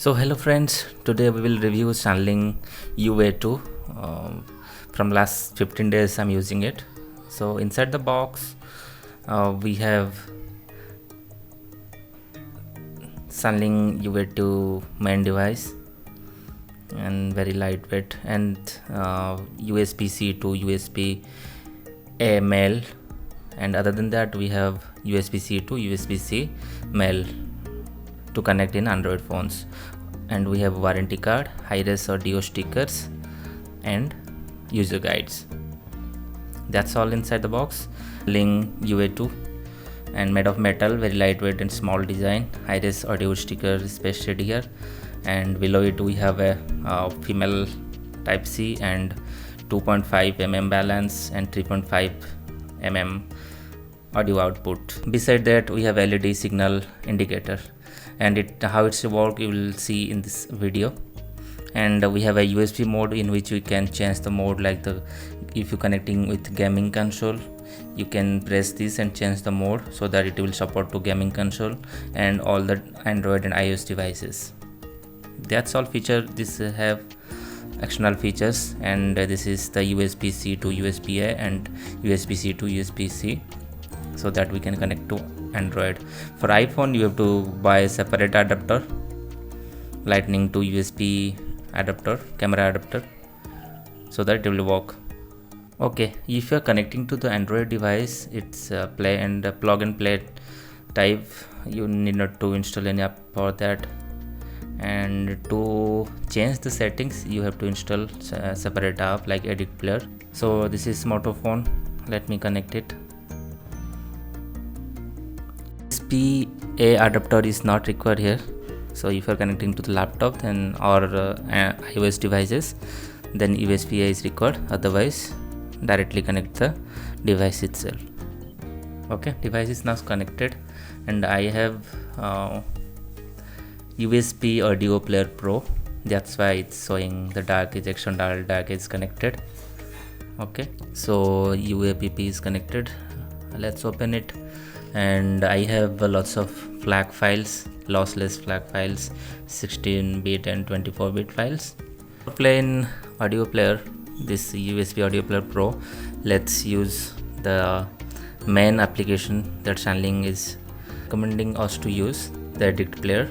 So hello friends, today we will review SanLink UA2. From last 15 days I'm using it. So inside the box we have SanLink UA2 main device and very lightweight, and USB-C to USB-A male, and other than that we have USB-C to USB-C male to connect in Android phones, and we have warranty card, high-res audio stickers and user guides. That's all inside the box. Link UA2 and made of metal, very lightweight and small design. High-res audio sticker is pasted here, and below it we have a female type C and 2.5 mm balance and 3.5 mm audio output. Beside that we have LED signal indicator, and how it's work you will see in this video. And we have a USB mode in which we can change the mode, like if you're connecting with gaming console, you can press this and change the mode so that it will support to gaming console and all the Android and iOS devices. That's all feature. This have external features, and this is the USB-C to USB-A and USB-C to USB-C, so that we can connect to Android. For iPhone you have to buy a separate adapter, lightning to USB adapter, camera adapter, so that it will work. Okay, if you are connecting to the Android device, it's plug and play type. You need not to install any app for that, and to change the settings you have to install a separate app like Edit Player. So this is Motophone. Let me connect it. USB-A adapter is not required here. So if you are connecting to the laptop then or iOS devices, then USB-A is required. Otherwise directly connect the device itself. Okay, device is now connected, and I have USB Audio Player Pro. That's why it's showing the DAC is external DAC is connected. Okay, so UAPP is connected. Let's open it, and I have lots of FLAC files, lossless FLAC files, 16-bit and 24-bit files. Plain audio player, this USB Audio Player Pro. Let's use the main application that SanLink is recommending us to use, the Edit Player.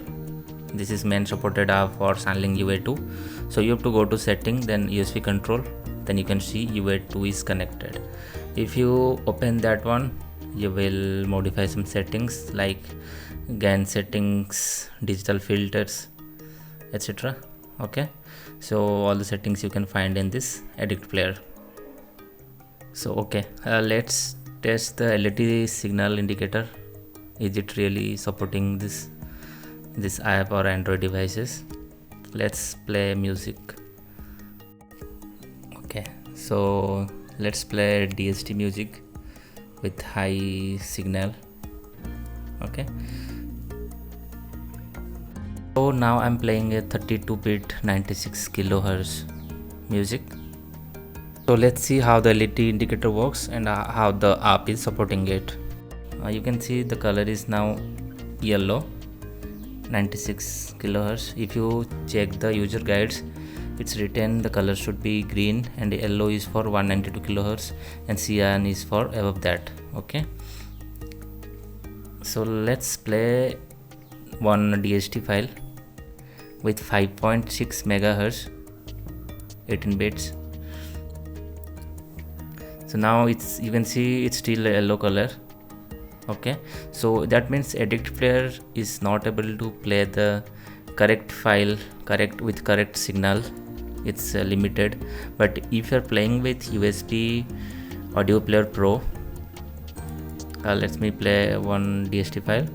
This is main supported app for SanLink UA2. So you have to go to setting, then USB control, then you can see UA2 is connected. If you open that one, you will modify some settings like gain settings, digital filters, etc. Okay, so all the settings you can find in this Edit Player. So okay, let's test the LED signal indicator. Is it really supporting this app or Android devices? Let's play music. Okay, so let's play DST music with high signal. Okay, so now I'm playing a 32-bit 96 kilohertz music. So let's see how the LED indicator works and how the app is supporting it. You can see the color is now yellow, 96 kilohertz. If you check the user guides, it's written the color should be green, and yellow is for 192 kilohertz and cyan is for above that. Okay, so let's play one DST file with 5.6 megahertz, 18 bits. So now you can see it's still a yellow color. Okay, so that means Edit Player is not able to play the correct file with correct signal. It's limited. But if you're playing with USB Audio Player Pro, let me play one DST file.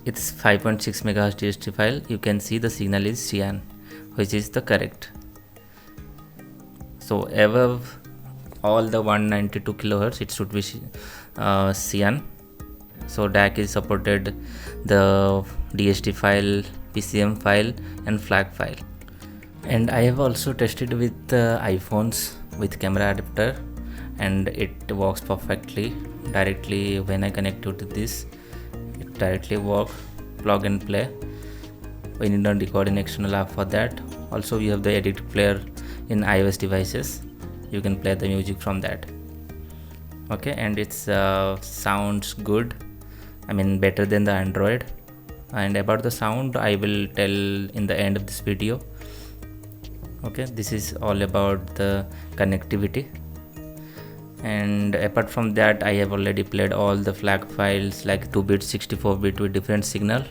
It's 5.6 megahertz DST file. You can see the signal is cyan, which is the correct. So above all the 192 kilohertz it should be cyan. So DAC is supported, the DST file, PCM file and FLAC file. And I have also tested with iPhones with camera adapter, and it works perfectly. Directly when I connect to this, it directly work, plug and play. We need not record an external app for that. Also we have the edit player in iOS devices. You can play the music from that. Okay, and it's sounds good, I mean better than the Android. And about the sound I will tell in the end of this video. Okay, this is all about the connectivity. And apart from that, I have already played all the FLAC files like 2-bit, 64-bit with different signal.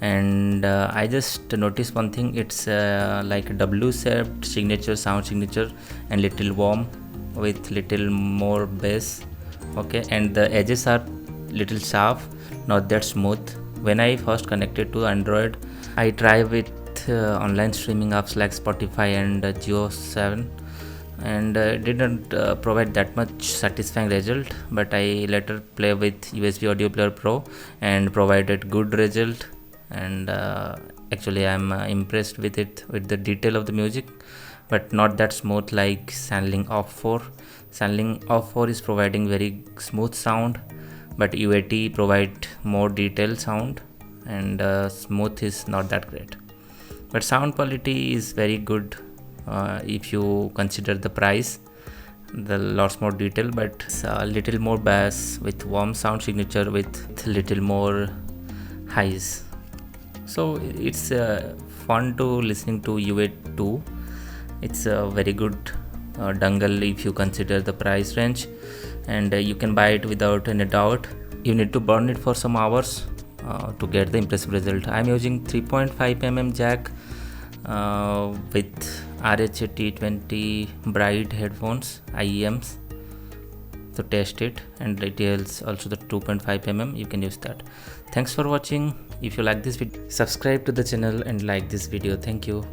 And I just noticed one thing, it's like a W-shaped signature, sound signature, and little warm with little more bass. Okay, and the edges are little sharp, not that smooth. When I first connected to Android, I tried with online streaming apps like Spotify and Geo7, and didn't provide that much satisfying result. But I later play with USB Audio Player Pro and provided good result. And actually I'm impressed with it, with the detail of the music, but not that smooth like SoundLink Off4. SoundLink Off4 is providing very smooth sound, but UAT provide more detailed sound, and smooth is not that great. But sound quality is very good if you consider the price. The lots more detail, but it's a little more bass with warm sound signature with little more highs. So it's fun to listening to UA2. It's a very good dongle if you consider the price range, and you can buy it without any doubt. You need to burn it for some hours to get the impressive result. I'm using 3.5mm jack with RHA-T20 Bride headphones, IEMs, to test it, and it is also the 2.5mm. You can use that. Thanks for watching. If you like this video, subscribe to the channel and like this video. Thank you.